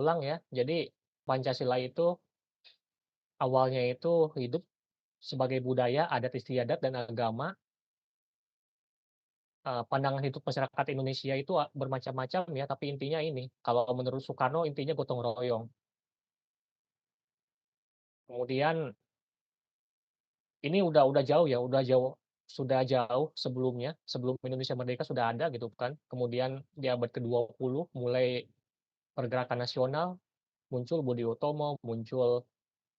ulang ya. Jadi Pancasila itu awalnya itu hidup sebagai budaya, adat istiadat, dan agama. Pandangan hidup masyarakat Indonesia itu bermacam-macam ya, tapi intinya ini, kalau menurut Soekarno intinya gotong royong. Kemudian ini udah jauh ya, sudah jauh sebelumnya, sebelum Indonesia merdeka sudah ada gitu kan. Kemudian di abad ke-20 mulai pergerakan nasional, muncul Budi Utomo, muncul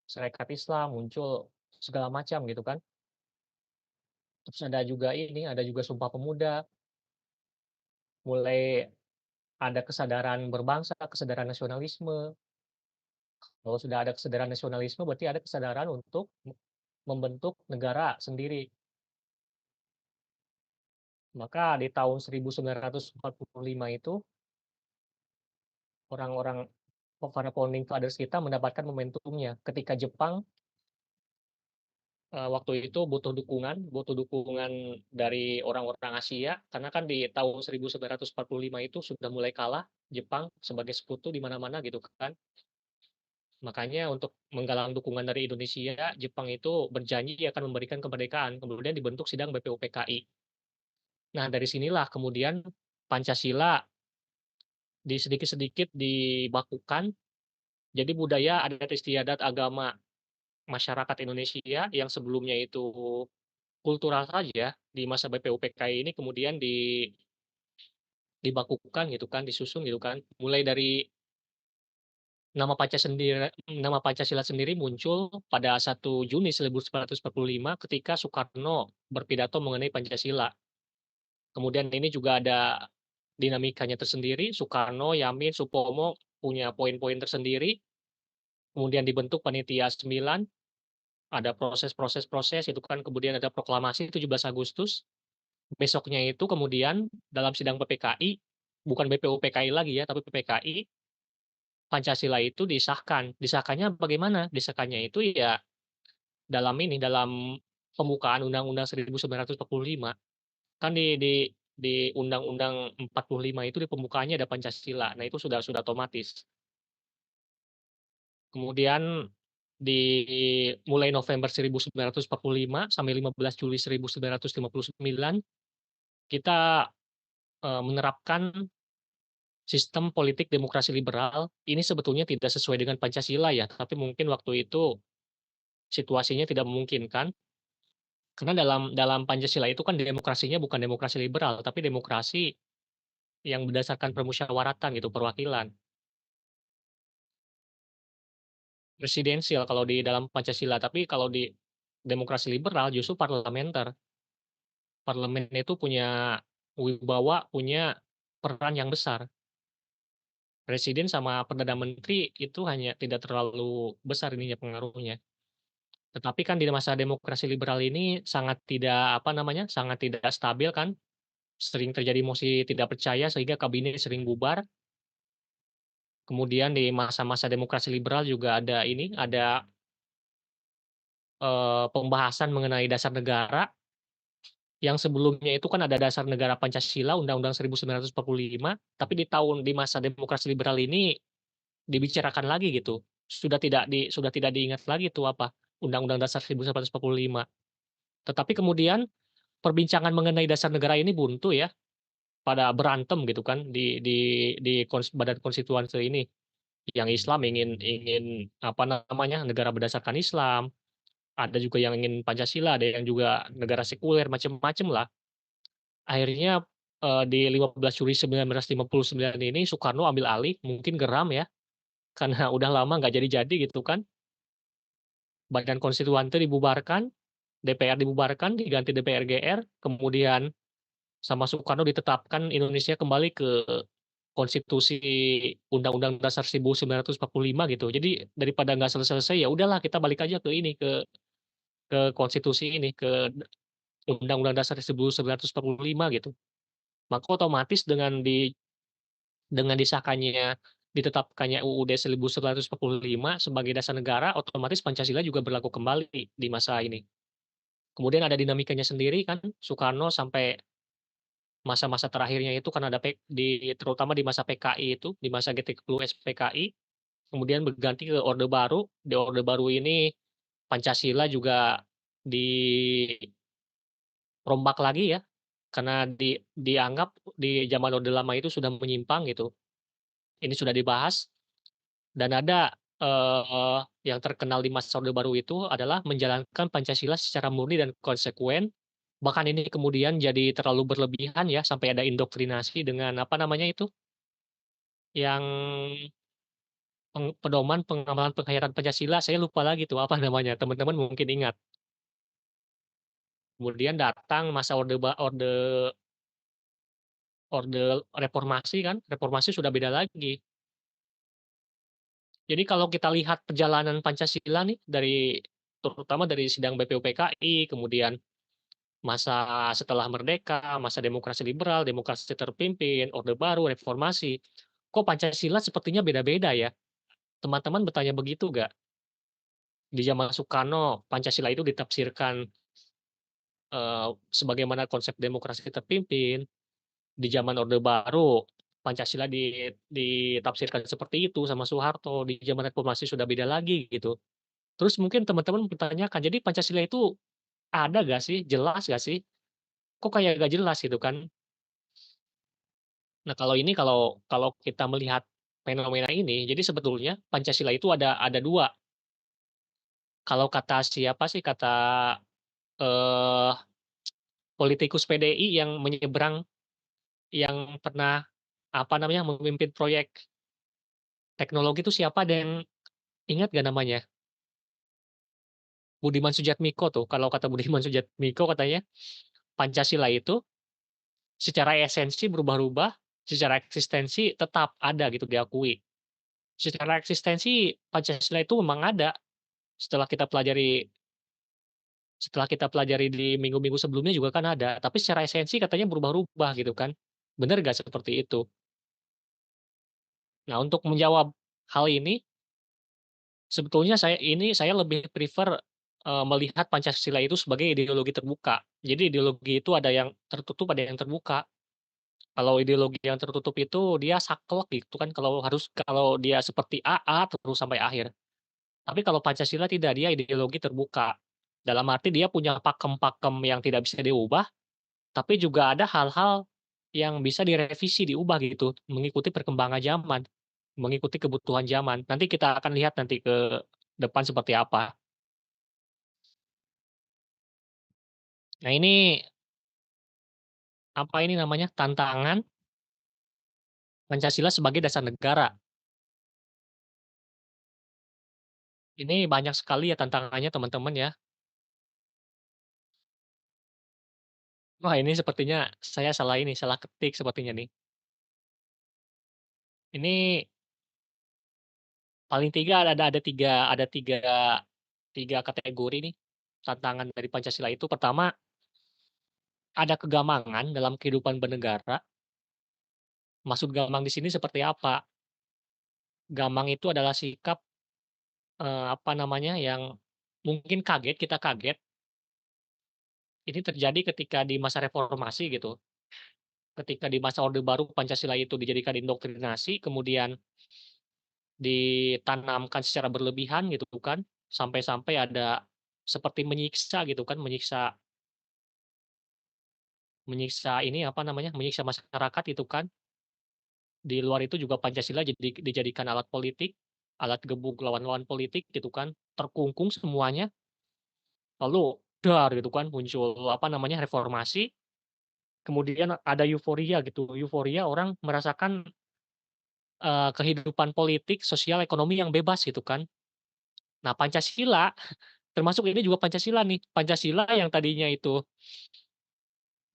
Serikat Islam, muncul segala macam gitu kan. Terus ada juga ini, ada juga Sumpah Pemuda, mulai ada kesadaran berbangsa, kesadaran nasionalisme. Kalau sudah ada kesadaran nasionalisme berarti ada kesadaran untuk membentuk negara sendiri. Maka di tahun 1945 itu orang-orang para founding fathers kita mendapatkan momentumnya ketika Jepang, waktu itu butuh dukungan dari orang-orang Asia karena kan di tahun 1945 itu sudah mulai kalah Jepang sebagai sekutu di mana-mana gitu kan. Makanya untuk menggalang dukungan dari Indonesia, Jepang itu berjanji akan memberikan kemerdekaan, kemudian dibentuk sidang BPUPKI. Nah, dari sinilah kemudian Pancasila sedikit-sedikit dibakukan, jadi budaya, adat istiadat, agama masyarakat Indonesia yang sebelumnya itu kultural saja, di masa BPUPKI ini kemudian dibakukan gitu kan, disusun gitu kan. Mulai dari nama Pancasila sendiri muncul pada 1 Juni 1945 ketika Soekarno berpidato mengenai Pancasila. Kemudian ini juga ada dinamikanya tersendiri, Soekarno, Yamin, Supomo punya poin-poin tersendiri, kemudian dibentuk Panitia 9, ada proses-proses itu kan, kemudian ada proklamasi 17 Agustus. Besoknya itu kemudian dalam sidang PPKI, bukan BPUPKI lagi ya, tapi PPKI, Pancasila itu disahkan. Disahkannya bagaimana? Disahkannya itu ya dalam pembukaan Undang-Undang 1945. Kan di Undang-Undang 45 itu di pembukaannya ada Pancasila. Nah, itu sudah otomatis. Kemudian mulai November 1945 sampai 15 Juli 1959 kita, menerapkan sistem politik demokrasi liberal. Ini sebetulnya tidak sesuai dengan Pancasila ya, tapi mungkin waktu itu situasinya tidak memungkinkan. Karena dalam dalam Pancasila itu kan demokrasinya bukan demokrasi liberal, tapi demokrasi yang berdasarkan permusyawaratan gitu, perwakilan. Presidensial kalau di dalam Pancasila, tapi kalau di demokrasi liberal justru parlementer. Parlemen itu punya wibawa, punya peran yang besar. Presiden sama perdana menteri itu hanya tidak terlalu besar ininya pengaruhnya. Tetapi kan di masa demokrasi liberal ini sangat tidak, apa namanya, sangat tidak stabil kan, sering terjadi mosi tidak percaya sehingga kabinet sering bubar. Kemudian di masa-masa demokrasi liberal juga ada ini, ada, pembahasan mengenai dasar negara, yang sebelumnya itu kan ada dasar negara Pancasila, Undang-Undang 1945, tapi di masa demokrasi liberal ini dibicarakan lagi gitu. Sudah tidak diingat lagi itu apa, Undang-Undang Dasar 1945. Tetapi kemudian perbincangan mengenai dasar negara ini buntu ya, pada berantem gitu kan di badan konstituante ini. Yang Islam ingin ingin apa namanya, negara berdasarkan Islam, ada juga yang ingin Pancasila, ada yang juga negara sekuler, macam-macam lah. Akhirnya, di 15 Juli 1959 ini Soekarno ambil alih, mungkin geram ya, karena udah lama nggak jadi-jadi gitu kan. Badan konstituante dibubarkan, DPR dibubarkan, diganti DPR-GR, kemudian sama Soekarno ditetapkan Indonesia kembali ke konstitusi Undang-Undang Dasar 1945 gitu. Jadi daripada nggak selesai-selesai, ya udahlah kita balik aja ke ini, ke konstitusi ini, ke Undang-Undang Dasar 1945 gitu. Maka otomatis dengan disahkannya, ditetapkannya UUD 1945 sebagai dasar negara, otomatis Pancasila juga berlaku kembali di masa ini. Kemudian ada dinamikanya sendiri kan, Soekarno sampai masa-masa terakhirnya itu kan ada terutama di masa PKI itu, di masa GTIK PKI, kemudian berganti ke Orde Baru. Di Orde Baru ini Pancasila juga dirombak lagi ya, karena dianggap di zaman Orde Lama itu sudah menyimpang gitu. Ini sudah dibahas dan ada, yang terkenal di masa Orde Baru itu adalah menjalankan Pancasila secara murni dan konsekuen, bahkan ini kemudian jadi terlalu berlebihan ya, sampai ada indoktrinasi dengan apa namanya itu, yang pedoman pengamalan penghayatan Pancasila, saya lupa lagi tuh apa namanya, teman-teman mungkin ingat. Kemudian datang masa orde reformasi kan, reformasi sudah beda lagi. Jadi kalau kita lihat perjalanan Pancasila nih terutama dari sidang BPUPKI, kemudian masa setelah merdeka, masa demokrasi liberal, demokrasi terpimpin, Orde Baru, reformasi, kok Pancasila sepertinya beda-beda ya? Teman-teman bertanya begitu nggak? Di zaman Soekarno, Pancasila itu ditafsirkan, sebagaimana konsep demokrasi terpimpin, di zaman Orde Baru, Pancasila ditafsirkan seperti itu sama Soeharto, di zaman reformasi sudah beda lagi gitu. Terus mungkin teman-teman bertanyakan, jadi Pancasila itu ada nggak sih? Jelas nggak sih? Kok kayak nggak jelas gitu kan? Nah kalau kalau kita melihat fenomena ini, jadi sebetulnya Pancasila itu ada 2. Kalau kata siapa sih, kata, eee, politikus PDI yang menyeberang, yang pernah, apa namanya, memimpin proyek teknologi itu siapa, ada yang ingat nggak namanya? Budiman Sujatmiko tuh, kalau kata Budiman Sujatmiko katanya, Pancasila itu secara esensi berubah-ubah, secara eksistensi tetap ada gitu, diakui. Secara eksistensi Pancasila itu memang ada, setelah kita pelajari setelah kita pelajari di minggu-minggu sebelumnya juga kan ada, tapi secara esensi katanya berubah-ubah gitu kan. Bener nggak seperti itu? Nah, untuk menjawab hal ini, sebetulnya saya lebih prefer, melihat Pancasila itu sebagai ideologi terbuka. Jadi ideologi itu ada yang tertutup, ada yang terbuka. Kalau ideologi yang tertutup itu dia saklek gitu kan, kalau dia seperti A terus sampai akhir. Tapi kalau Pancasila tidak, dia ideologi terbuka. Dalam arti dia punya pakem-pakem yang tidak bisa diubah, tapi juga ada hal-hal yang bisa direvisi, diubah gitu, mengikuti perkembangan zaman, mengikuti kebutuhan zaman. Nanti kita akan lihat nanti ke depan seperti apa. Nah ini, apa ini namanya, tantangan Pancasila sebagai dasar negara. Ini banyak sekali ya tantangannya teman-teman ya. Wah ini sepertinya saya salah ketik sepertinya nih. Ini paling tiga ada tiga kategori nih, tantangan dari Pancasila itu. Pertama, ada kegamangan dalam kehidupan bernegara. Maksud gamang di sini seperti apa? Gamang itu adalah sikap, apa namanya, yang mungkin kita kaget, ini terjadi ketika di masa reformasi gitu. Ketika di masa Orde Baru Pancasila itu dijadikan indoktrinasi, kemudian ditanamkan secara berlebihan gitu kan, sampai-sampai ada seperti menyiksa gitu kan, menyiksa menyiksa ini, apa namanya, menyiksa masyarakat itu kan. Di luar itu juga Pancasila dijadikan alat politik, alat gebuk lawan-lawan politik gitu kan, terkungkung semuanya, lalu gitu kan muncul, apa namanya, reformasi, kemudian ada euforia gitu, euforia orang merasakan, kehidupan politik, sosial, ekonomi yang bebas gitu kan. Nah Pancasila, termasuk ini juga Pancasila nih, Pancasila yang tadinya itu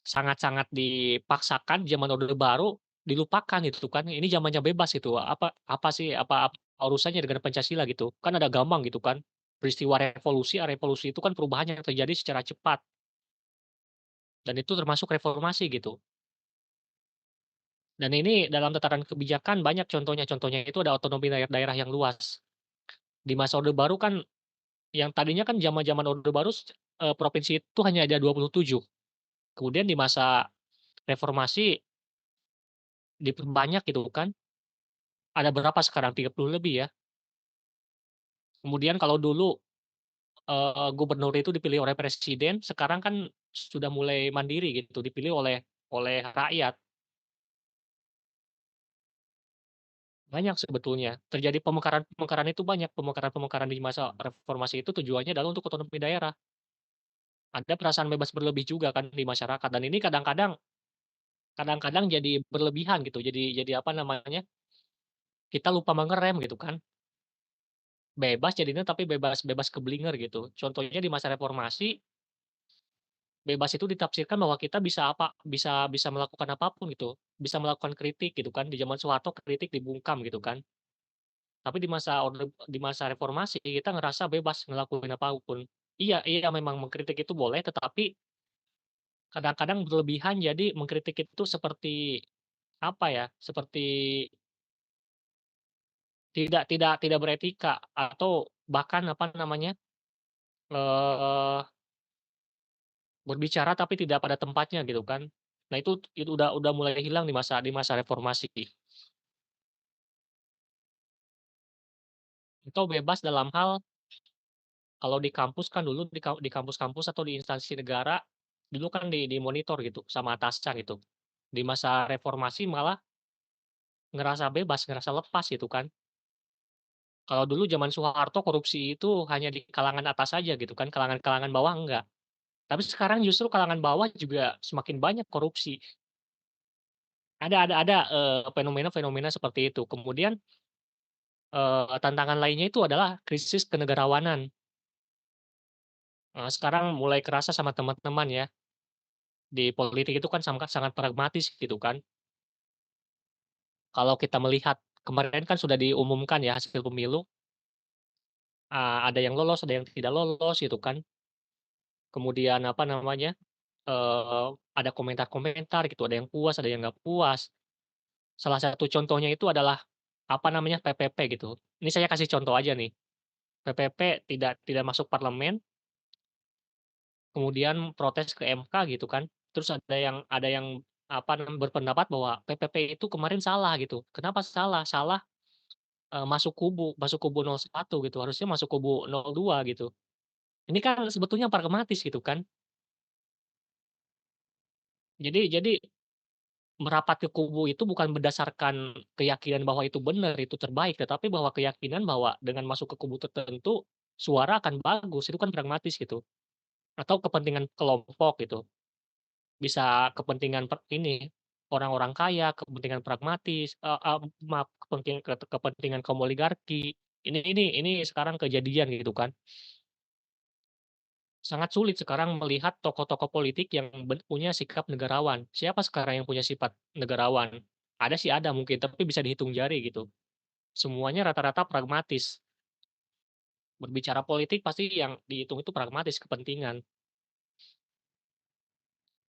sangat-sangat dipaksakan zaman Orde Baru, dilupakan gitu kan, ini zamannya bebas itu, apa apa sih, apa urusannya dengan Pancasila gitu, kan ada gamang gitu kan, peristiwa revolusi itu kan perubahan yang terjadi secara cepat, dan itu termasuk reformasi gitu. Dan ini dalam tataran kebijakan banyak contohnya itu ada otonomi daerah yang luas. Di masa Orde Baru kan, yang tadinya kan zaman-zaman Orde Baru provinsi itu hanya ada 27, kemudian di masa reformasi diperbanyak gitu kan, ada berapa sekarang, 30 lebih ya. Kemudian kalau dulu, gubernur itu dipilih oleh presiden, sekarang kan sudah mulai mandiri gitu, dipilih oleh rakyat. Banyak sebetulnya, terjadi pemekaran-pemekaran itu banyak, pemekaran-pemekaran di masa reformasi itu tujuannya adalah untuk otonomi daerah. Ada perasaan bebas berlebih juga kan di masyarakat dan ini kadang-kadang jadi berlebihan gitu, jadi apa namanya, kita lupa mengerem gitu kan. Bebas jadinya tapi bebas bebas keblinger gitu. Contohnya di masa reformasi, bebas itu ditafsirkan bahwa kita bisa apa, bisa melakukan apapun gitu, bisa melakukan kritik gitu kan, di zaman Soeharto kritik dibungkam gitu kan. Tapi di masa reformasi kita ngerasa bebas ngelakuin apapun. Iya iya memang mengkritik itu boleh, tetapi kadang-kadang berlebihan jadi mengkritik itu seperti, apa ya, seperti tidak beretika atau bahkan apa namanya, eee, berbicara tapi tidak pada tempatnya gitu kan. Nah itu udah mulai hilang di masa reformasi. Atau bebas dalam hal kalau di kampus kan dulu di kampus-kampus atau di instansi negara, dulu kan dimonitor gitu sama atasan gitu. Di masa reformasi malah ngerasa bebas, ngerasa lepas gitu kan. Kalau dulu zaman Soeharto korupsi itu hanya di kalangan atas saja gitu kan, kalangan-kalangan bawah enggak. Tapi sekarang justru kalangan bawah juga semakin banyak korupsi. Fenomena-fenomena seperti itu. Kemudian, tantangan lainnya itu adalah krisis kenegarawanan. Sekarang mulai kerasa sama teman-teman ya, di politik itu kan sangat pragmatis gitu kan. Kalau kita melihat kemarin kan sudah diumumkan ya hasil pemilu, ada yang lolos, ada yang tidak lolos gitu kan. Kemudian apa namanya, ada komentar-komentar gitu, ada yang puas, ada yang nggak puas. Salah satu contohnya itu adalah, apa namanya, PPP gitu. Ini saya kasih contoh aja nih, PPP tidak tidak masuk parlemen, kemudian protes ke MK gitu kan, terus ada yang, apa berpendapat bahwa PPP itu kemarin salah gitu. Kenapa salah? Salah, masuk kubu 01 gitu, harusnya masuk kubu 02 gitu. Ini kan sebetulnya pragmatis gitu kan. Jadi merapat ke kubu itu bukan berdasarkan keyakinan bahwa itu benar, itu terbaik, tetapi bahwa keyakinan bahwa dengan masuk ke kubu tertentu, suara akan bagus, itu kan pragmatis gitu. Atau kepentingan kelompok gitu, bisa kepentingan ini, orang-orang kaya, kepentingan pragmatis, maaf, kepentingan kaum oligarki. Ini sekarang kejadian gitu kan. Sangat sulit sekarang melihat tokoh-tokoh politik yang punya sikap negarawan. Siapa sekarang yang punya sifat negarawan? Ada sih ada mungkin, tapi bisa dihitung jari gitu. Semuanya rata-rata pragmatis. Berbicara politik pasti yang dihitung itu pragmatis, kepentingan.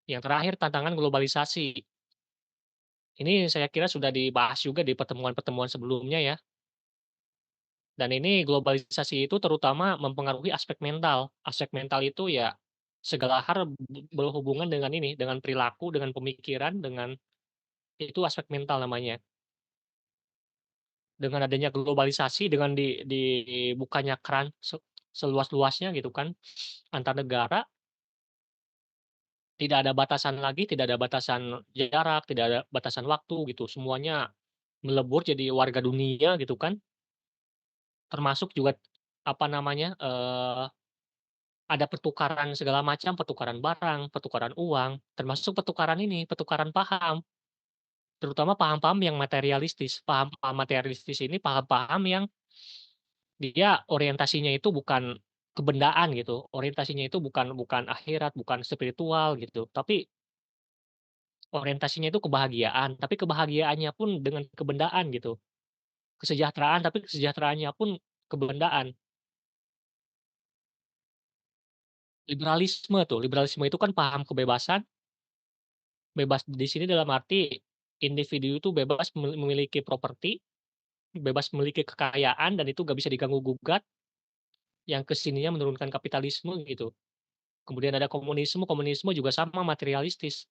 Yang terakhir tantangan globalisasi. Ini saya kira sudah dibahas juga di pertemuan-pertemuan sebelumnya ya. Dan ini globalisasi itu terutama mempengaruhi aspek mental. Aspek mental itu ya segala hal berhubungan dengan ini, dengan perilaku, dengan pemikiran, dengan itu aspek mental namanya. Dengan adanya globalisasi, dengan dibukanya keran seluas-luasnya gitu kan, antar negara, tidak ada batasan lagi, tidak ada batasan jarak, tidak ada batasan waktu gitu, semuanya melebur jadi warga dunia gitu kan, termasuk juga, apa namanya, ada pertukaran segala macam, pertukaran barang, pertukaran uang, termasuk pertukaran ini, pertukaran paham, terutama paham-paham yang materialistis. Paham-paham materialistis ini paham-paham yang dia orientasinya itu bukan kebendaan gitu, orientasinya itu bukan bukan akhirat, bukan spiritual gitu, tapi orientasinya itu kebahagiaan, tapi kebahagiaannya pun dengan kebendaan gitu. Kesejahteraan, tapi kesejahteraannya pun kebendaan. Liberalisme itu kan paham kebebasan, bebas di sini dalam arti individu itu bebas memiliki properti, bebas memiliki kekayaan dan itu nggak bisa diganggu gugat, yang ke sininya menurunkan kapitalisme gitu. Kemudian ada komunisme, komunisme juga sama materialistis.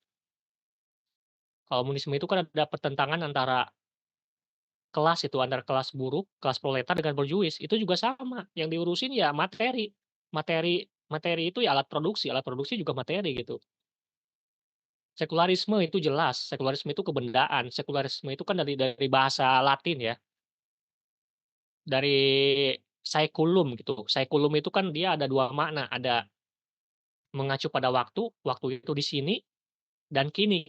Komunisme itu kan ada pertentangan antara kelas itu, antara kelas buruh, kelas proletar dengan berjuis, itu juga sama, yang diurusin ya materi. Materi itu ya alat produksi juga materi gitu. Sekularisme itu jelas, sekularisme itu kebendaan, sekularisme itu kan dari bahasa Latin ya, dari saeculum gitu. Saeculum itu kan dia ada 2 makna, ada mengacu pada waktu, waktu itu di sini, dan kini.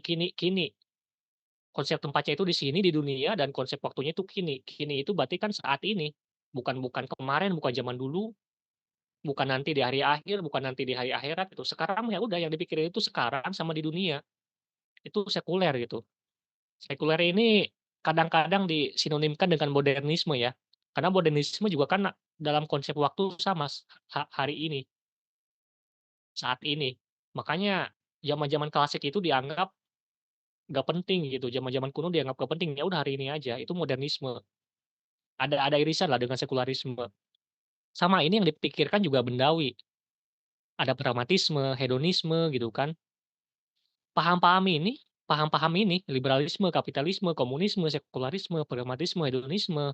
Konsep tempatnya itu di sini di dunia dan konsep waktunya itu kini. Kini itu berarti kan saat ini, bukan bukan kemarin, bukan zaman dulu, bukan nanti di hari akhir, bukan nanti di hari akhirat itu. Sekarang ya udah yang dipikirin itu sekarang sama di dunia. Itu sekuler gitu. Sekuler ini kadang-kadang disinonimkan dengan modernisme ya. Karena modernisme juga kan dalam konsep waktu sama hari ini, saat ini. Makanya zaman-zaman klasik itu dianggap nggak penting gitu, zaman-zaman kuno dianggap nggak penting, ya udah hari ini aja, itu modernisme. Ada irisan lah dengan sekularisme. Sama ini yang dipikirkan juga bendawi, ada pragmatisme, hedonisme gitu kan. Paham-paham ini paham-paham ini, liberalisme, kapitalisme, komunisme, sekularisme, pragmatisme, hedonisme,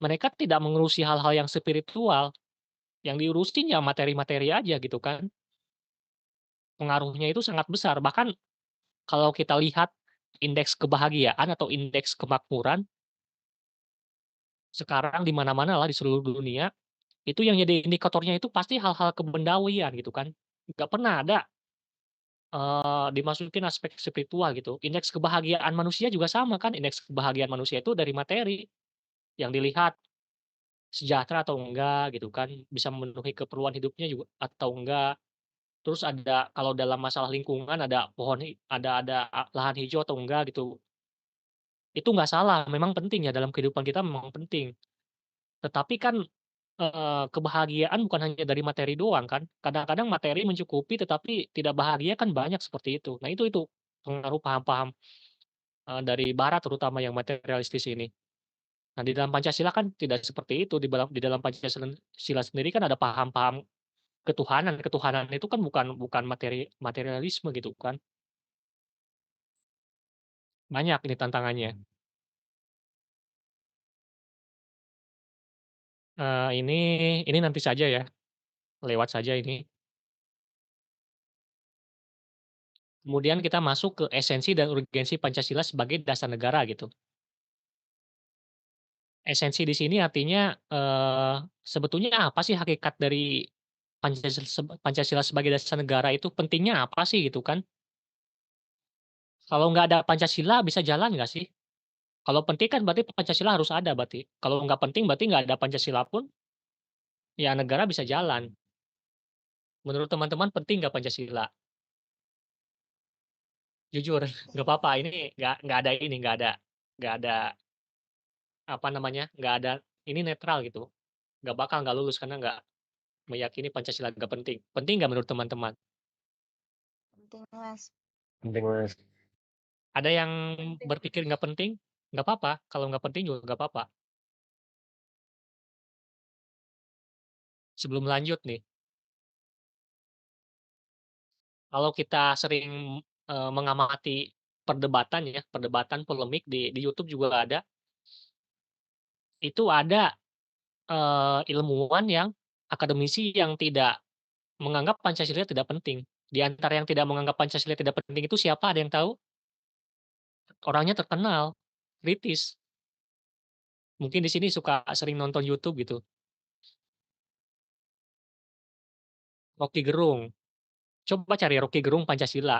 mereka tidak mengurusi hal-hal yang spiritual, yang diurusin ya materi-materi aja gitu kan. Pengaruhnya itu sangat besar, bahkan kalau kita lihat indeks kebahagiaan atau indeks kemakmuran, sekarang di mana-mana lah di seluruh dunia, itu yang jadi indikatornya itu pasti hal-hal kebendawian gitu kan. Nggak pernah ada, dimasukin aspek spiritual gitu. Indeks kebahagiaan manusia juga sama kan, indeks kebahagiaan manusia itu dari materi, yang dilihat sejahtera atau enggak gitu kan, bisa memenuhi keperluan hidupnya juga atau enggak. Terus ada kalau dalam masalah lingkungan ada pohon lahan hijau atau enggak gitu. Itu nggak salah, memang penting ya dalam kehidupan kita memang penting. Tetapi kan, kebahagiaan bukan hanya dari materi doang kan, kadang-kadang materi mencukupi tetapi tidak bahagia kan banyak seperti itu. Nah itu pengaruh paham-paham, dari barat terutama yang materialistis ini. Nah di dalam Pancasila kan tidak seperti itu, di dalam Pancasila sila sendiri kan ada paham-paham ketuhanan, ketuhanan itu kan bukan bukan materialisme gitu kan, banyak ini tantangannya. Ini nanti saja ya, lewat saja ini. Kemudian kita masuk ke esensi dan urgensi Pancasila sebagai dasar negara gitu. Esensi di sini artinya, sebetulnya apa sih hakikat dari Pancasila sebagai dasar negara itu pentingnya apa sih gitu kan? Kalau nggak ada Pancasila bisa jalan nggak sih? Kalau penting kan berarti Pancasila harus ada berarti. Kalau nggak penting berarti nggak ada Pancasila pun, ya negara bisa jalan. Menurut teman-teman penting nggak Pancasila? Jujur, nggak apa-apa ini nggak ada apa namanya, nggak ada ini netral gitu, nggak lulus karena nggak meyakini Pancasila nggak penting. Penting nggak menurut teman-teman? Penting, Mas. Penting, Mas. Ada yang Penting. berpikir nggak penting? Nggak apa-apa, kalau nggak penting juga nggak apa-apa. Sebelum lanjut nih, kalau kita sering, mengamati perdebatan ya, perdebatan polemik di YouTube juga ada, itu ada, ilmuwan yang akademisi yang tidak menganggap Pancasila tidak penting. Di antara yang tidak menganggap Pancasila tidak penting itu siapa, ada yang tahu? Orangnya terkenal, kritis, mungkin di sini sering nonton YouTube gitu, Roky Gerung. Coba cari Roky Gerung Pancasila.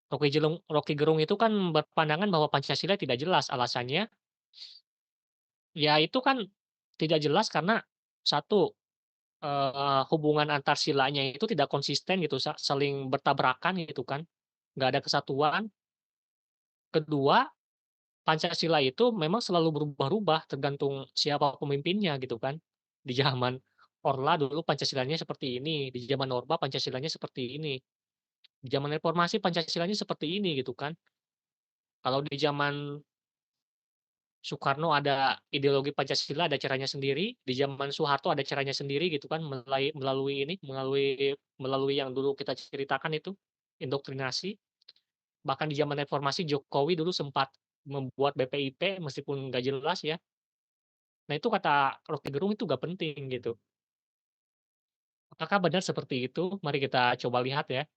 Roky Gerung itu kan berpandangan bahwa Pancasila tidak jelas, alasannya, ya itu kan tidak jelas karena satu, hubungan antar silanya itu tidak konsisten gitu, saling bertabrakan gitu kan, nggak ada kesatuan. Kedua, Pancasila itu memang selalu berubah-ubah tergantung siapa pemimpinnya gitu kan. Di zaman Orla dulu Pancasilanya seperti ini, di zaman Orba Pancasilanya seperti ini, di zaman reformasi Pancasilanya seperti ini gitu kan. Kalau di zaman Soekarno ada ideologi Pancasila, ada caranya sendiri, di zaman Soeharto ada caranya sendiri gitu kan, melalui yang dulu kita ceritakan itu, indoktrinasi. Bahkan di zaman reformasi Jokowi dulu sempat membuat BPIP meskipun nggak jelas ya. Nah itu kata Roky Gerung itu nggak penting gitu. Apakah benar seperti itu? Mari kita coba lihat ya.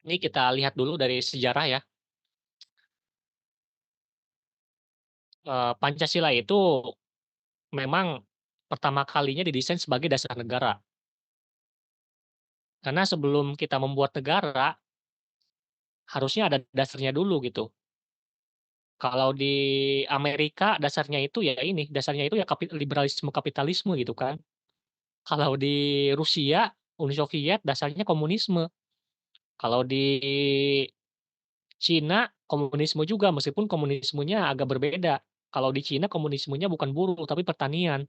Ini kita lihat dulu dari sejarah ya. Pancasila itu memang pertama kalinya didesain sebagai dasar negara. Karena sebelum kita membuat negara, harusnya ada dasarnya dulu gitu. Kalau di Amerika dasarnya itu ya ini, dasarnya itu ya liberalisme kapitalisme gitu kan. Kalau di Rusia, Uni Soviet dasarnya komunisme. Kalau di Cina komunisme juga meskipun komunismenya agak berbeda. Kalau di Cina komunismenya bukan buruh tapi pertanian.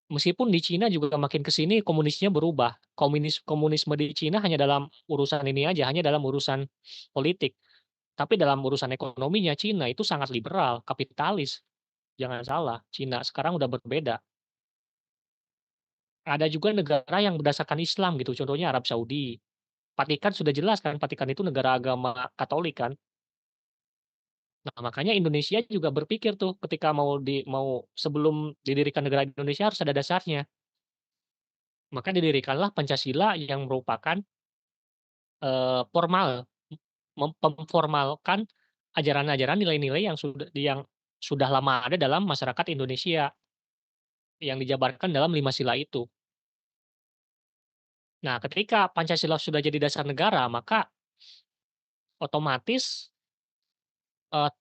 Meskipun di Cina juga makin ke sini komunisnya berubah. Komunisme di Cina hanya dalam urusan ini aja, hanya dalam urusan politik. Tapi dalam urusan ekonominya Cina itu sangat liberal, kapitalis. Jangan salah, Cina sekarang udah berbeda. Ada juga negara yang berdasarkan Islam gitu, contohnya Arab Saudi. Vatikan sudah jelas kan, Vatikan itu negara agama Katolik kan. Nah, makanya Indonesia juga berpikir tuh ketika mau sebelum didirikan negara Indonesia harus ada dasarnya. Maka didirikanlah Pancasila yang merupakan, formal, memformalkan ajaran-ajaran, nilai-nilai yang sudah lama ada dalam masyarakat Indonesia, yang dijabarkan dalam 5 sila itu. Nah, ketika Pancasila sudah jadi dasar negara, maka otomatis, eee,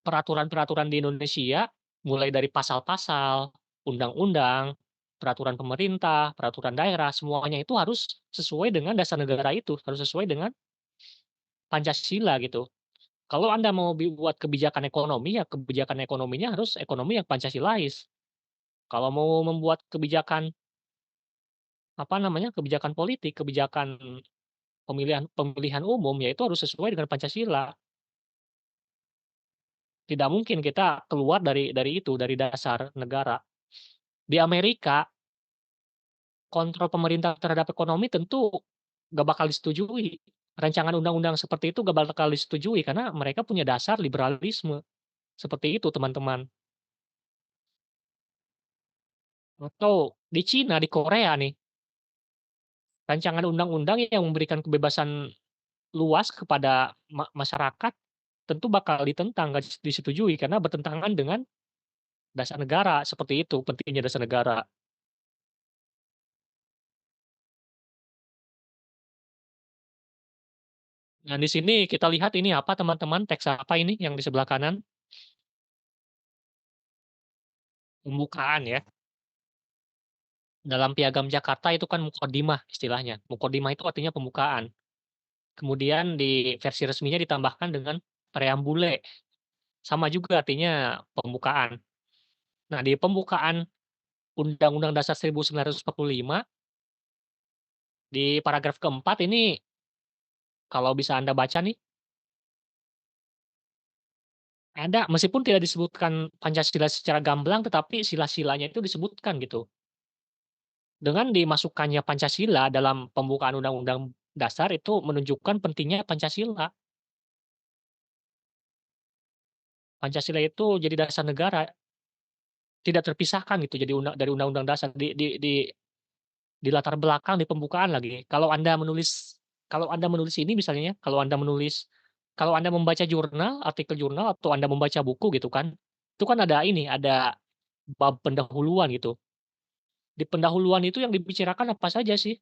peraturan-peraturan di Indonesia, mulai dari pasal-pasal, undang-undang, peraturan pemerintah, peraturan daerah, semuanya itu harus sesuai dengan dasar negara itu, harus sesuai dengan Pancasila gitu. Kalau Anda mau buat kebijakan ekonomi, ya kebijakan ekonominya harus ekonomi yang Pancasilais. Kalau mau membuat kebijakan, apa namanya, kebijakan politik, kebijakan pemilihan pemilihan umum, ya itu harus sesuai dengan Pancasila. Tidak mungkin kita keluar dari itu, dari dasar negara. Di Amerika, kontrol pemerintah terhadap ekonomi tentu nggak bakal disetujui. Rancangan undang-undang seperti itu nggak bakal disetujui karena mereka punya dasar liberalisme. Seperti itu, teman-teman. Atau di Cina, di Korea nih, rancangan undang-undang yang memberikan kebebasan luas kepada masyarakat tentu bakal ditentang, nggak disetujui karena bertentangan dengan dasar negara, seperti itu pentingnya dasar negara. Nah, di sini kita lihat ini apa teman-teman, teks apa ini yang di sebelah kanan? Pembukaan ya. Dalam Piagam Jakarta itu kan mukodimah istilahnya. Mukodimah itu artinya pembukaan. Kemudian di versi resminya ditambahkan dengan preambule, sama juga artinya pembukaan. Nah, di pembukaan Undang-Undang Dasar 1945, di paragraf keempat ini, kalau bisa Anda baca nih, ada meskipun tidak disebutkan Pancasila secara gamblang, tetapi sila-silanya itu disebutkan gitu. Dengan dimasukkannya Pancasila dalam pembukaan Undang-Undang Dasar itu menunjukkan pentingnya Pancasila. Pancasila itu jadi dasar negara, tidak terpisahkan gitu jadi dari Undang-Undang Dasar di latar belakang, di pembukaan lagi. Kalau Anda menulis ini misalnya ya, kalau Anda membaca jurnal, artikel jurnal atau Anda membaca buku gitu kan, itu kan ada ini, ada bab pendahuluan gitu. Di pendahuluan itu yang dibicarakan apa saja sih?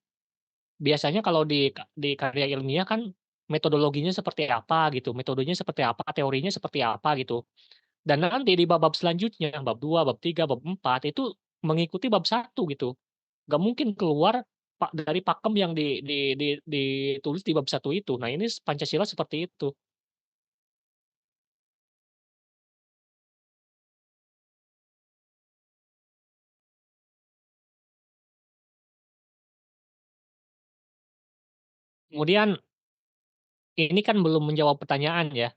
Biasanya kalau di karya ilmiah kan metodologinya seperti apa gitu, metodenya seperti apa, teorinya seperti apa gitu. Dan nanti di bab-bab selanjutnya, bab 2, bab 3, bab 4 itu mengikuti bab 1 gitu. Nggak mungkin keluar dari pakem yang ditulis di bab 1 itu. Nah, ini Pancasila seperti itu. Kemudian ini kan belum menjawab pertanyaan ya,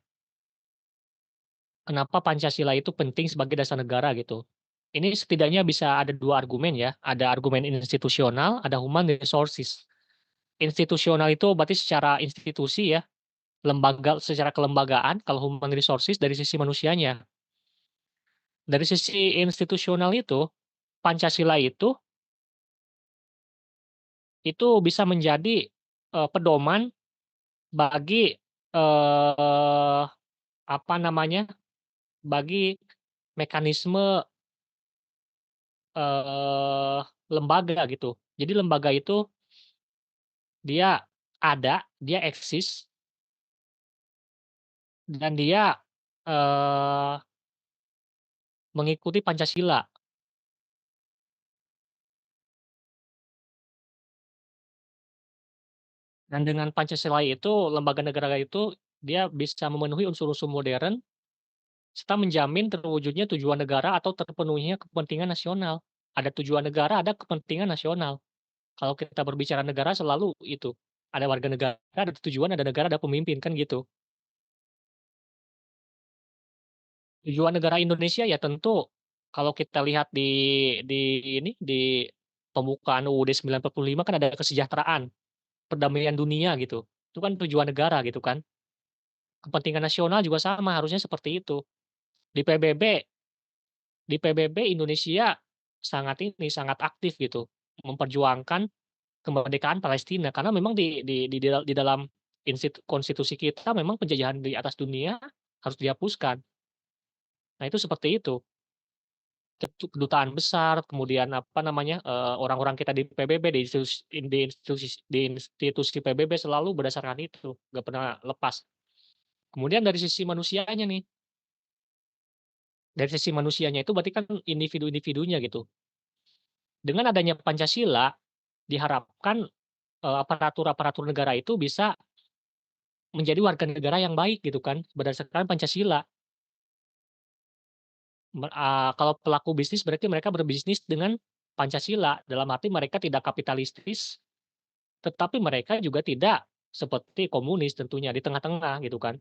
kenapa Pancasila itu penting sebagai dasar negara gitu. Ini setidaknya bisa ada 2 argumen ya, ada argumen institusional, ada human resources. Institusional itu berarti secara institusi ya, secara kelembagaan kalau human resources dari sisi manusianya. Dari sisi institusional itu, Pancasila itu bisa menjadi, pedoman bagi, eee, apa namanya, bagi mekanisme, eee, lembaga gitu. Jadi lembaga itu dia ada, dia eksis, dan dia, eee, mengikuti Pancasila. Dan dengan Pancasila itu, lembaga negara itu, dia bisa memenuhi unsur-unsur modern, serta menjamin terwujudnya tujuan negara atau terpenuhinya kepentingan nasional. Ada tujuan negara, ada kepentingan nasional. Kalau kita berbicara negara selalu itu, ada warga negara, ada tujuan, ada negara, ada pemimpin, kan gitu. Tujuan negara Indonesia ya tentu kalau kita lihat di di pembukaan UUD 95 kan ada kesejahteraan, perdamaian dunia gitu. Itu kan tujuan negara gitu kan. Kepentingan nasional juga sama harusnya seperti itu. Di PBB di PBB Indonesia sangat aktif gitu, memperjuangkan kemerdekaan Palestina karena memang di dalam konstitusi kita memang penjajahan di atas dunia harus dihapuskan. Nah itu seperti itu. Kedutaan besar, kemudian apa namanya, orang-orang kita di PBB, di institusi PBB selalu berdasarkan itu, nggak pernah lepas. Kemudian dari sisi manusianya itu berarti kan individu-individunya gitu. Dengan adanya Pancasila diharapkan, aparatur-aparatur negara itu bisa menjadi warga negara yang baik gitu kan, berdasarkan Pancasila. Kalau pelaku bisnis berarti mereka berbisnis dengan Pancasila, dalam arti mereka tidak kapitalistis, tetapi mereka juga tidak seperti komunis tentunya, di tengah-tengah gitu kan.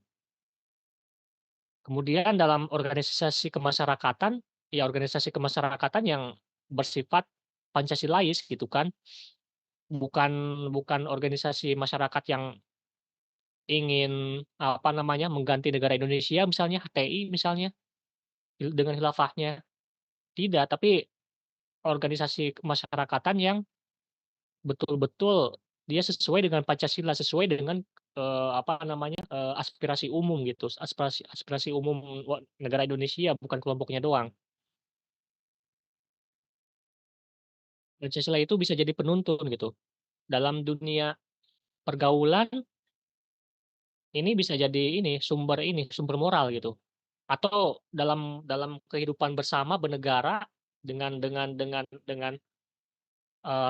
Kemudian dalam organisasi kemasyarakatan yang bersifat Pancasilais gitu kan, bukan bukan organisasi masyarakat yang ingin, apa namanya, mengganti negara Indonesia misalnya, HTI misalnya, dengan khilafahnya, tidak, tapi organisasi kemasyarakatan yang betul-betul dia sesuai dengan Pancasila, sesuai dengan, apa namanya, aspirasi umum gitu, aspirasi aspirasi umum negara Indonesia, bukan kelompoknya doang. Pancasila itu bisa jadi penuntun gitu. Dalam dunia pergaulan, ini bisa jadi sumber moral gitu. Atau dalam dalam kehidupan bersama bernegara dengan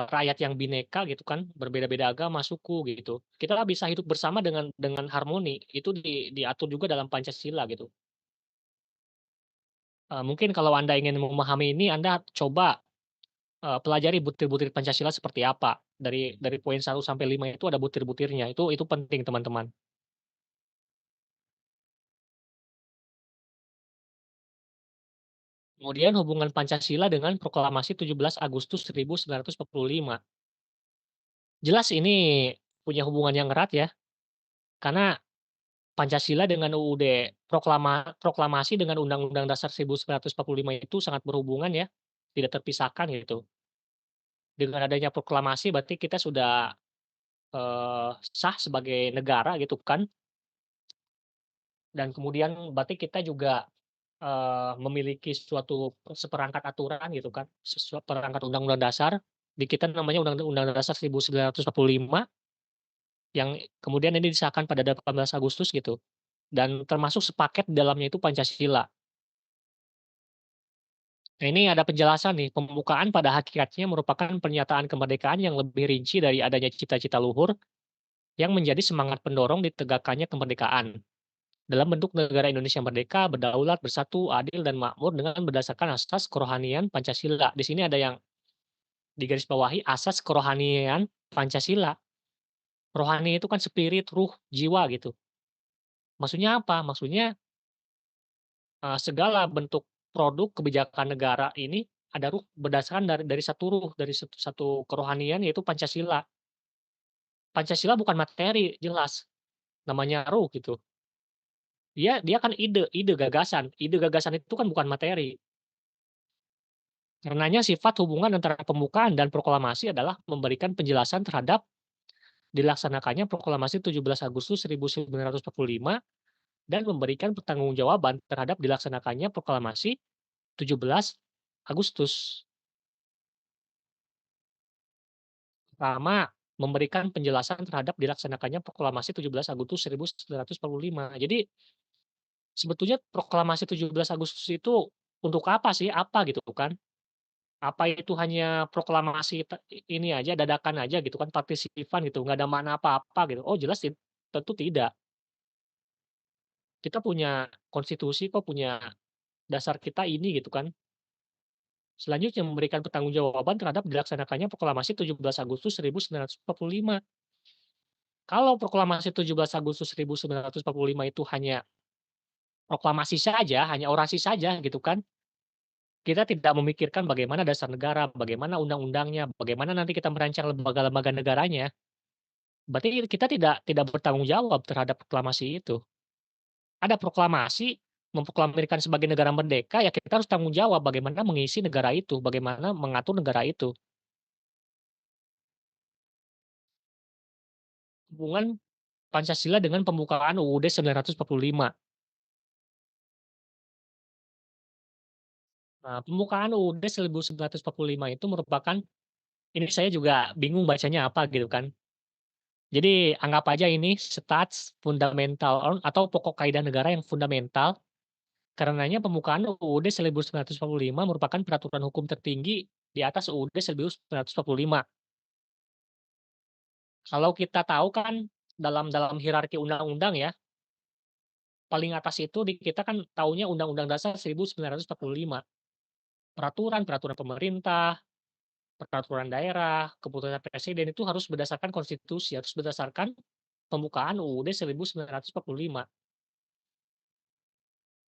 rakyat yang bineka gitu kan, berbeda-beda agama, suku gitu. Kita bisa hidup bersama dengan harmoni, itu diatur juga dalam Pancasila gitu. Mungkin kalau Anda ingin memahami ini, Anda coba, pelajari butir-butir Pancasila seperti apa. Dari poin 1 sampai 5 itu ada butir-butirnya, itu penting teman-teman. Kemudian hubungan Pancasila dengan Proklamasi 17 Agustus 1945. Jelas ini punya hubungan yang erat ya, karena Pancasila dengan UUD proklamasi dengan Undang-Undang Dasar 1945 itu sangat berhubungan ya, tidak terpisahkan gitu. Dengan adanya proklamasi berarti kita sudah, sah sebagai negara gitu kan, dan kemudian berarti kita juga, memiliki seperangkat aturan gitu kan, perangkat undang-undang dasar, di kita namanya Undang-Undang Dasar 1945 yang kemudian ini disahkan pada 18 Agustus gitu, dan termasuk sepaket di dalamnya itu Pancasila. Nah, ini ada penjelasan nih, pembukaan pada hakikatnya merupakan pernyataan kemerdekaan yang lebih rinci dari adanya cita-cita luhur yang menjadi semangat pendorong ditegakkannya kemerdekaan. Dalam bentuk negara Indonesia merdeka, berdaulat, bersatu, adil, dan makmur dengan berdasarkan asas kerohanian Pancasila. Di sini ada yang digarisbawahi asas kerohanian Pancasila. Rohani itu kan spirit, ruh, jiwa gitu. Maksudnya apa? Maksudnya segala bentuk produk kebijakan negara ini ada ruh berdasarkan dari satu ruh, dari satu satu kerohanian yaitu Pancasila. Pancasila bukan materi, jelas. namanya ruh gitu. Dia dia kan ide gagasan itu kan bukan materi. Karenanya sifat hubungan antara pembukaan dan proklamasi adalah memberikan penjelasan terhadap dilaksanakannya proklamasi 17 Agustus 1945 dan memberikan pertanggungjawaban terhadap dilaksanakannya proklamasi 17 Agustus. Pertama, memberikan penjelasan terhadap dilaksanakannya proklamasi 17 Agustus 1945. Jadi sebetulnya proklamasi 17 Agustus itu untuk apa sih? Apa gitu kan? Apa itu hanya proklamasi ini aja, dadakan aja gitu kan, partisifan gitu, nggak ada makna apa-apa gitu? Oh jelas tentu tidak. Kita punya konstitusi kok, punya dasar kita ini gitu kan. Selanjutnya memberikan pertanggungjawaban terhadap dilaksanakannya proklamasi 17 Agustus 1945. Kalau proklamasi 17 Agustus 1945 itu hanya proklamasi saja, hanya orasi saja gitu kan, kita tidak memikirkan bagaimana dasar negara, bagaimana undang-undangnya, bagaimana nanti kita merancang lembaga-lembaga negaranya. Berarti kita tidak bertanggung jawab terhadap proklamasi itu. Ada proklamasi memproklamirkan sebagai negara merdeka, ya kita harus tanggung jawab bagaimana mengisi negara itu, bagaimana mengatur negara itu. Hubungan Pancasila dengan pembukaan UUD 1945. Nah, pembukaan UUD 1945 itu merupakan ini saya juga bingung bacanya apa gitu kan. Jadi anggap aja ini stats fundamental atau pokok kaidah negara yang fundamental. Karenanya pembukaan UUD 1945 merupakan peraturan hukum tertinggi di atas UUD 1945. Kalau kita tahu kan dalam dalam hierarki undang-undang ya, paling atas itu di kita kan taunya Undang-Undang Dasar 1945. Peraturan-peraturan pemerintah, peraturan daerah, keputusan presiden itu harus berdasarkan konstitusi, harus berdasarkan pembukaan UUD 1945.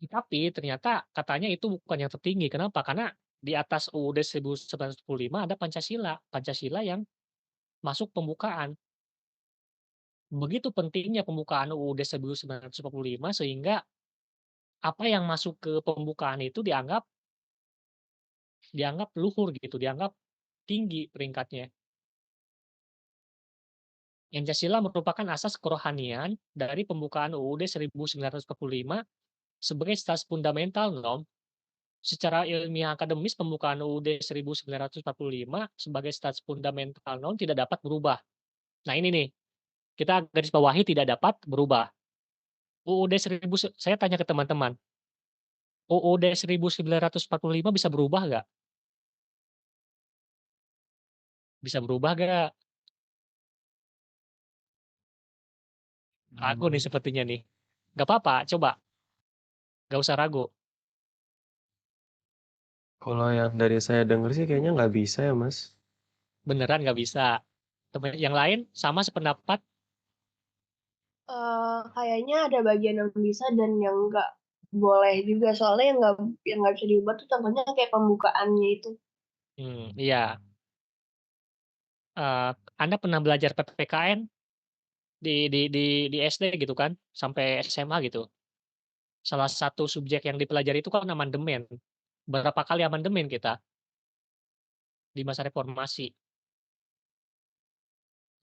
Tapi ternyata katanya itu bukan yang tertinggi. Kenapa? Karena di atas UUD 1945 ada Pancasila. Pancasila yang masuk pembukaan. Begitu pentingnya pembukaan UUD 1945 sehingga apa yang masuk ke pembukaan itu dianggap dianggap luhur gitu, dianggap tinggi peringkatnya. Pancasila merupakan asas kerohanian dari pembukaan UUD 1945 sebagai stats fundamental norm. Secara ilmiah akademis pembukaan UUD 1945 sebagai stats fundamental norm tidak dapat berubah. Nah ini nih, kita garis bawahi tidak dapat berubah. UUD 1000 saya tanya ke teman-teman, UUD 1945 bisa berubah nggak? Bisa berubah nggak? Ragu nih sepertinya nih. Nggak apa-apa, coba. Nggak usah ragu. Kalau yang dari saya denger sih kayaknya nggak bisa ya, Mas. Beneran nggak bisa. Teman yang lain sama sependapat? Kayaknya ada bagian yang bisa dan yang nggak boleh juga. Soalnya yang nggak bisa diubah tuh contohnya kayak pembukaannya itu. Iya. Anda pernah belajar PPKN di SD gitu kan, sampai SMA gitu. Salah satu subjek yang dipelajari itu kan amandemen. Berapa kali amandemen kita di masa reformasi.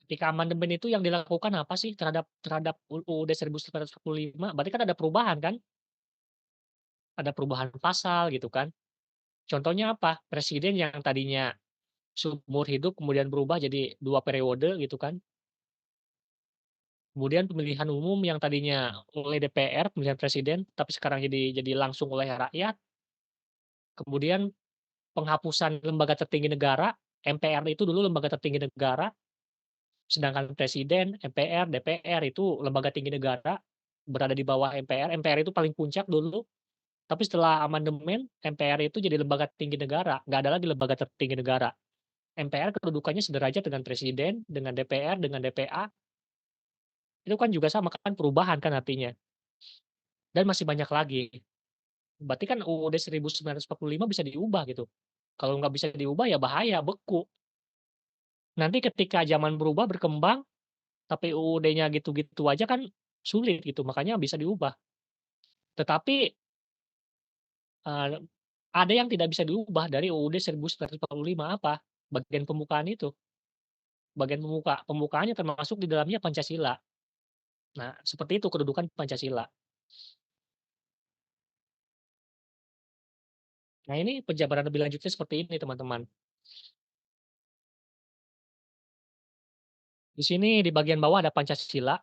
Ketika amandemen itu yang dilakukan apa sih terhadap terhadap UUD 1945? Berarti kan ada perubahan kan? Ada perubahan pasal gitu kan. Contohnya apa? Presiden yang tadinya seumur hidup kemudian berubah jadi 2 periode gitu kan. Kemudian pemilihan umum yang tadinya oleh DPR, pemilihan presiden, tapi sekarang jadi langsung oleh rakyat. Kemudian penghapusan lembaga tertinggi negara, MPR itu dulu lembaga tertinggi negara, sedangkan presiden, MPR, DPR itu lembaga tinggi negara, berada di bawah MPR. MPR itu paling puncak dulu, tapi setelah amandemen, MPR itu jadi lembaga tinggi negara, nggak ada lagi lembaga tertinggi negara. MPR kedudukannya sederajat dengan presiden, dengan DPR, dengan DPA. Itu kan juga sama kan perubahan kan artinya. Dan masih banyak lagi. Berarti kan UUD 1945 bisa diubah gitu. Kalau nggak bisa diubah ya bahaya, beku. Nanti ketika zaman berubah, berkembang, tapi UUD-nya gitu-gitu aja kan sulit gitu, makanya bisa diubah. Tetapi, eee, ada yang tidak bisa diubah dari UUD 1945 apa? Bagian pembukaan itu. Bagian pembukaannya termasuk di dalamnya Pancasila. Nah, seperti itu kedudukan Pancasila. Nah, ini penjabaran lebih lanjutnya seperti ini, teman-teman. Di sini di bagian bawah ada Pancasila,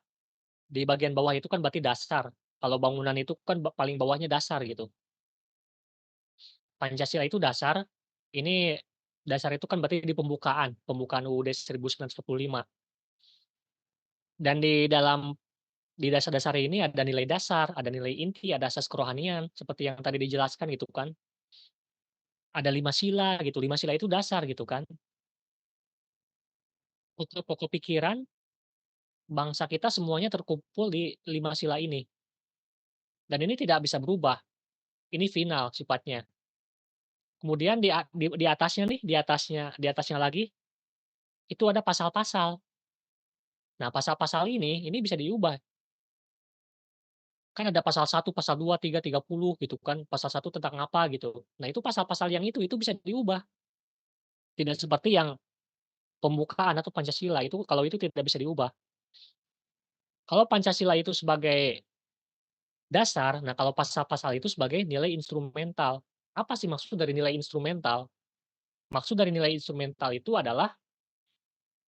di bagian bawah itu kan berarti dasar. Kalau bangunan itu kan paling bawahnya dasar gitu. Pancasila itu dasar, ini dasar itu kan berarti di pembukaan UUD 1945. Dan di dasar-dasar ini ada nilai dasar, ada nilai inti, ada asas kerohanian, seperti yang tadi dijelaskan gitu kan. Ada 5 sila gitu, 5 sila itu dasar gitu kan. Pokok-pokok pikiran bangsa kita semuanya terkumpul di 5 sila ini. Dan ini tidak bisa berubah, ini final sifatnya. Kemudian di atasnya nih, di atasnya lagi, itu ada pasal-pasal. Nah, pasal-pasal ini bisa diubah. Kan ada pasal 1, pasal 2, 3, 30 gitu kan, pasal 1 tentang apa gitu. Nah, itu pasal-pasal yang itu bisa diubah. Tidak seperti yang pembukaan atau Pancasila, itu kalau itu tidak bisa diubah. Kalau Pancasila itu sebagai dasar, nah kalau pasal-pasal itu sebagai nilai instrumental. Apa sih maksud dari nilai instrumental? Maksud dari nilai instrumental itu adalah,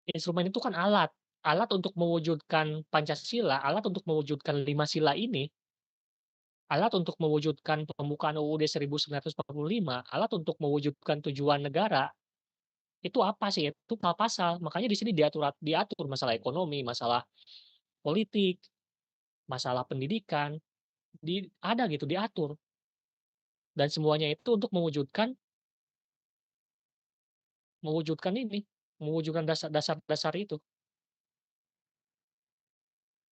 instrumen itu kan alat. Alat untuk mewujudkan Pancasila, alat untuk mewujudkan 5 sila ini, alat untuk mewujudkan pembukaan UUD 1945, alat untuk mewujudkan tujuan negara, itu apa sih? Itu pasal-pasal. Makanya di sini diatur masalah ekonomi, masalah politik, masalah pendidikan, ada gitu, diatur. Dan semuanya itu untuk mewujudkan ini, mewujudkan dasar-dasar itu.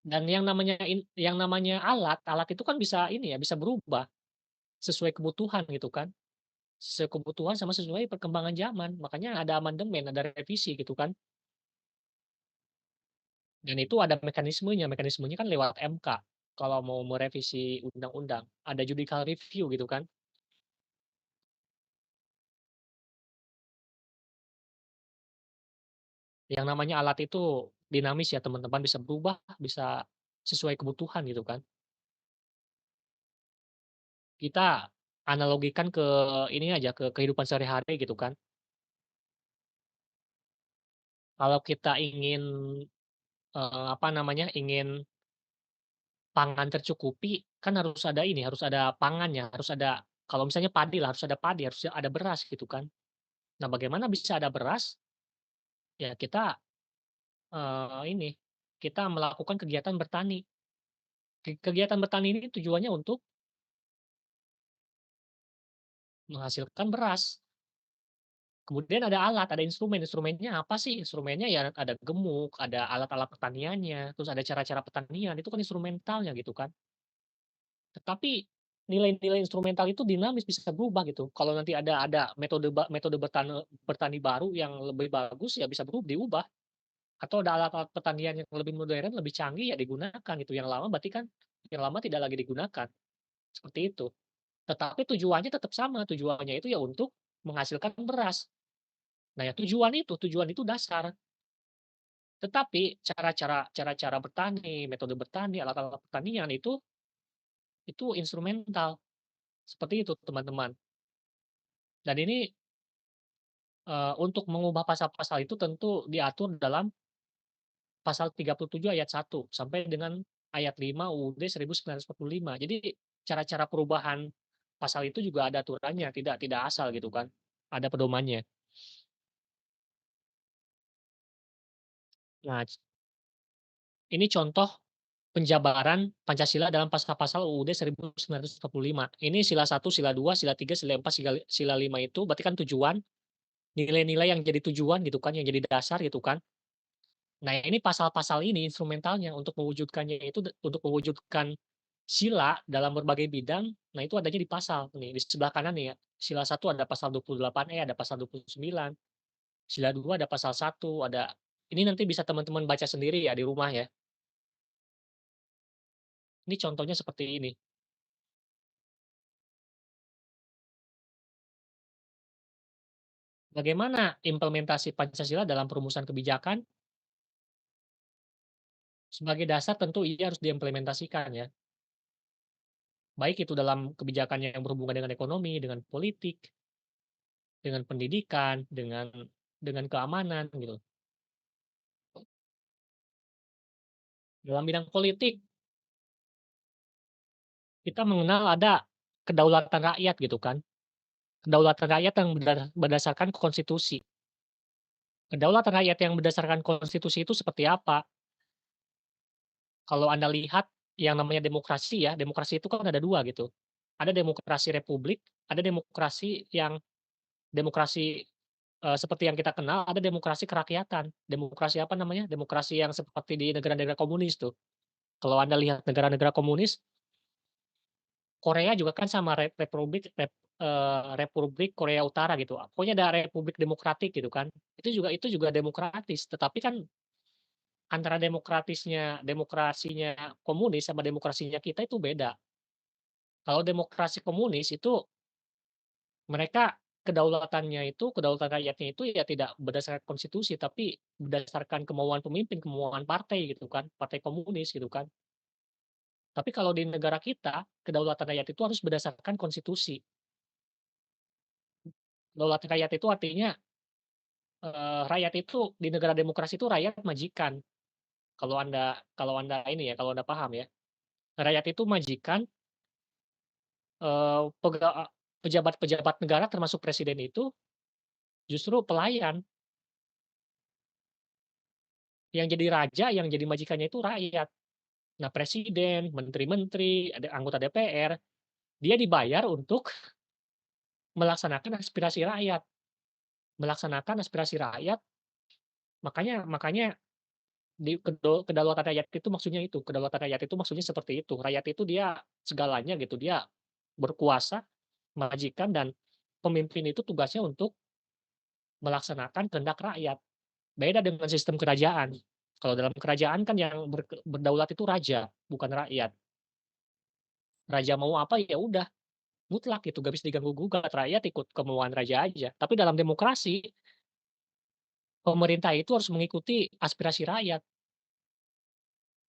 Dan yang namanya alat itu kan bisa ini ya, bisa berubah sesuai kebutuhan gitu kan. Sesuai kebutuhan sama sesuai perkembangan zaman. Makanya ada amandemen, ada revisi gitu kan. Dan itu ada mekanismenya kan lewat MK. Kalau mau merevisi undang-undang, ada judicial review gitu kan. Yang namanya alat itu dinamis ya teman-teman, bisa berubah, bisa sesuai kebutuhan gitu kan. Kita analogikan ke ini aja, ke kehidupan sehari-hari gitu kan. Kalau kita ingin, apa namanya, ingin pangan tercukupi, kan harus ada ini, harus ada pangannya, harus ada, kalau misalnya padi lah, harus ada padi, harus ada beras gitu kan. Nah, bagaimana bisa ada beras? Ya kita, ini, kita melakukan kegiatan bertani. Kegiatan bertani ini tujuannya untuk menghasilkan beras. Kemudian ada alat, ada instrumen. Instrumennya apa sih? Instrumennya ya ada gemuk, ada alat-alat pertaniannya, terus ada cara-cara pertanian, itu kan instrumentalnya gitu kan. Tetapi nilai-nilai instrumental itu dinamis, bisa berubah gitu. Kalau nanti ada metode bertani baru yang lebih bagus, ya bisa diubah. Atau ada alat-alat pertanian yang lebih modern, lebih canggih, ya digunakan gitu. Yang lama berarti kan yang lama tidak lagi digunakan, seperti itu. Tetapi tujuannya tetap sama, tujuannya itu ya untuk menghasilkan beras. Nah, ya tujuan itu dasar. Tetapi cara-cara bertani, metode bertani, alat-alat pertanian itu instrumental. Seperti itu, teman-teman. Dan ini, untuk mengubah pasal-pasal itu tentu diatur dalam pasal 37 ayat 1 sampai dengan ayat 5 UUD 1945. Jadi cara-cara perubahan pasal itu juga ada aturannya, tidak asal gitu kan. Ada pedomannya. Nah, ini contoh penjabaran Pancasila dalam pasal-pasal UUD 1945. Ini sila 1, sila 2, sila 3, sila 4, sila 5 itu berarti kan tujuan, nilai-nilai yang jadi tujuan gitu kan, yang jadi dasar gitu kan. Nah, ini pasal-pasal ini instrumentalnya untuk mewujudkannya itu, untuk mewujudkan sila dalam berbagai bidang, nah itu adanya di pasal nih, di sebelah kanan nih ya. Sila 1 ada pasal 28E, ada pasal 29. Sila 2 ada pasal 1, ada, ini nanti bisa teman-teman baca sendiri ya di rumah ya. Ini contohnya seperti ini. Bagaimana implementasi Pancasila dalam perumusan kebijakan? Sebagai dasar tentu ia harus diimplementasikan ya. Baik itu dalam kebijakan yang berhubungan dengan ekonomi, dengan politik, dengan pendidikan, dengan keamanan gitu. Dalam bidang politik, kita mengenal ada kedaulatan rakyat gitu kan. Kedaulatan rakyat yang berdasarkan konstitusi. Kedaulatan rakyat yang berdasarkan konstitusi itu seperti apa? Kalau Anda lihat yang namanya demokrasi ya, demokrasi itu kan ada 2 gitu. Ada demokrasi republik, ada demokrasi yang demokrasi, seperti yang kita kenal, ada demokrasi kerakyatan. Demokrasi apa namanya, demokrasi yang seperti di negara-negara komunis tuh. Kalau Anda lihat negara-negara komunis, Korea juga kan sama Republik Korea Utara gitu, pokoknya ada republik demokratik gitu kan. Itu juga demokratis, tetapi kan antara demokrasinya komunis sama demokrasinya kita itu beda. Kalau demokrasi komunis itu mereka kedaulatan rakyatnya itu ya tidak berdasarkan konstitusi, tapi berdasarkan kemauan pemimpin, kemauan partai gitu kan, partai komunis gitu kan. Tapi kalau di negara kita, kedaulatan rakyat itu harus berdasarkan konstitusi. Kedaulatan rakyat itu artinya, rakyat itu di negara demokrasi itu rakyat majikan. Kalau Anda ini ya, kalau Anda paham ya. Rakyat itu majikan, eee, pega a pejabat-pejabat negara termasuk presiden itu justru pelayan. Yang jadi raja, yang jadi majikannya itu rakyat. Nah, presiden, menteri-menteri, ada anggota DPR, dia dibayar untuk melaksanakan aspirasi rakyat. Melaksanakan aspirasi rakyat, makanya kedaulatan rakyat itu maksudnya itu, kedaulatan rakyat itu maksudnya seperti itu. Rakyat itu dia segalanya gitu, dia berkuasa, majikan, dan pemimpin itu tugasnya untuk melaksanakan kehendak rakyat. Beda dengan sistem kerajaan. Kalau dalam kerajaan kan yang berdaulat itu raja, bukan rakyat. Raja mau apa, ya udah, mutlak gitu, gak bisa diganggu-gugat, rakyat ikut kemauan raja aja. Tapi dalam demokrasi, pemerintah itu harus mengikuti aspirasi rakyat.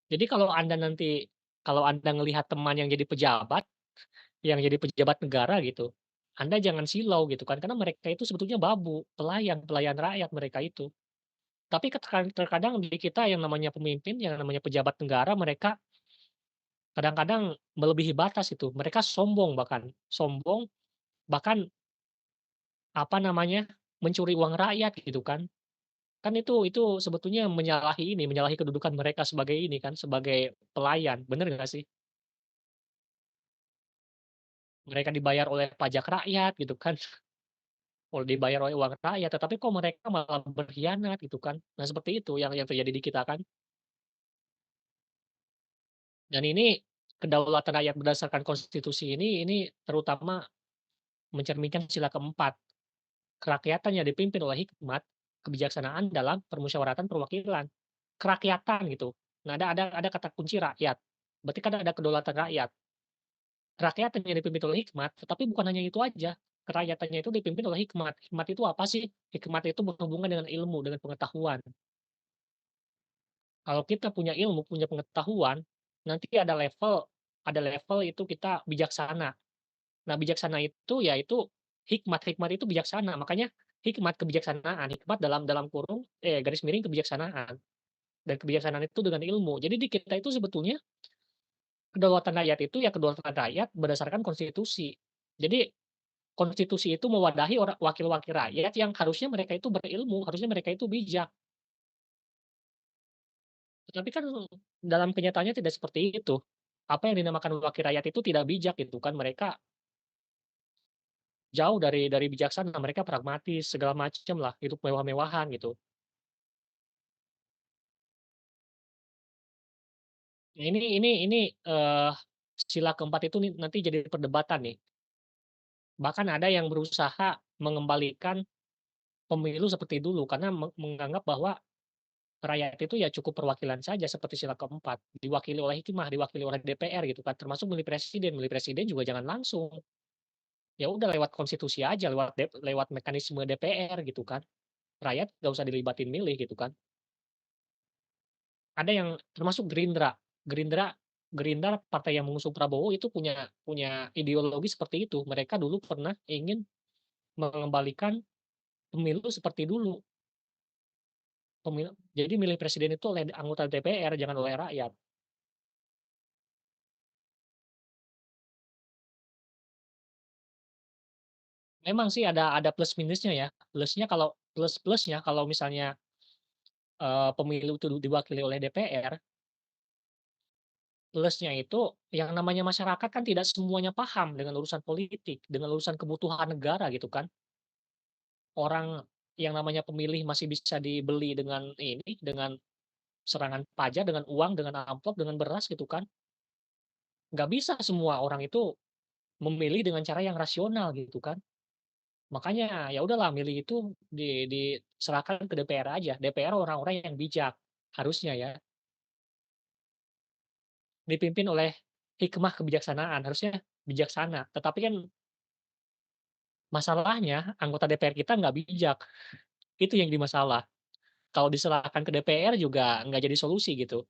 Jadi kalau Anda ngelihat teman yang jadi pejabat negara gitu, Anda jangan silau gitu kan, karena mereka itu sebetulnya babu, pelayan pelayan rakyat mereka itu. Tapi terkadang di kita yang namanya pemimpin, yang namanya pejabat negara, mereka kadang-kadang melebihi batas itu, mereka sombong sombong, bahkan apa namanya, mencuri uang rakyat gitu kan. Kan itu sebetulnya menyalahi kedudukan mereka sebagai ini kan, sebagai pelayan, bener nggak sih? Mereka dibayar oleh pajak rakyat gitu kan, dibayar oleh uang rakyat, tetapi kok mereka malah berkhianat gitu kan. Nah, seperti itu yang terjadi di kita kan. Dan ini kedaulatan rakyat berdasarkan konstitusi ini terutama mencerminkan sila keempat, kerakyatan yang dipimpin oleh hikmat, kebijaksanaan dalam permusyawaratan perwakilan. Kerakyatan gitu. Nah, ada kata kunci rakyat, berarti kan ada kedaulatan rakyat. Kerakyatan yang dipimpin oleh hikmat, tetapi bukan hanya itu aja, kerakyatannya itu dipimpin oleh hikmat. Hikmat itu apa sih? Hikmat itu berhubungan dengan ilmu, dengan pengetahuan. Kalau kita punya ilmu, punya pengetahuan, nanti ada level itu kita bijaksana. Nah, bijaksana itu yaitu hikmat, hikmat itu bijaksana, makanya hikmat kebijaksanaan, hikmat dalam kurung, garis miring kebijaksanaan, dan kebijaksanaan itu dengan ilmu. Jadi di kita itu sebetulnya kedaulatan rakyat itu ya kedaulatan rakyat berdasarkan konstitusi. Jadi konstitusi itu mewadahi wakil-wakil rakyat yang harusnya mereka itu berilmu, harusnya mereka itu bijak. Tetapi kan dalam kenyataannya tidak seperti itu. Apa yang dinamakan wakil rakyat itu tidak bijak gitu kan, mereka jauh dari bijaksana, mereka pragmatis segala macam lah, hidup mewah-mewahan gitu. Nah, ini, sila keempat itu nanti jadi perdebatan nih. Bahkan ada yang berusaha mengembalikan pemilu seperti dulu karena menganggap bahwa rakyat itu ya cukup perwakilan saja seperti sila keempat, diwakili oleh hikmah, diwakili oleh DPR gitu kan, termasuk milih presiden juga jangan langsung. Ya udah lewat konstitusi aja, lewat mekanisme DPR gitu kan. Rakyat nggak usah dilibatin milih gitu kan. Ada yang termasuk Gerindra. Gerindra Gerindra partai yang mengusung Prabowo itu punya punya ideologi seperti itu. Mereka dulu pernah ingin mengembalikan pemilu seperti dulu. Jadi milih presiden itu oleh anggota DPR, jangan oleh rakyat. Memang sih ada plus minusnya ya. Plusnya kalau misalnya pemilu itu diwakili oleh DPR, plusnya itu yang namanya masyarakat kan tidak semuanya paham dengan urusan politik, dengan urusan kebutuhan negara gitu kan. Orang yang namanya pemilih masih bisa dibeli dengan serangan pajak, dengan uang, dengan amplop, dengan beras gitu kan. Nggak bisa semua orang itu memilih dengan cara yang rasional gitu kan. Makanya ya udahlah milih itu diserahkan ke DPR aja. DPR orang-orang yang bijak, harusnya ya. Dipimpin oleh hikmah kebijaksanaan, harusnya bijaksana. Tetapi kan masalahnya anggota DPR kita nggak bijak, itu yang jadi masalah. Kalau diserahkan ke DPR juga nggak jadi solusi gitu.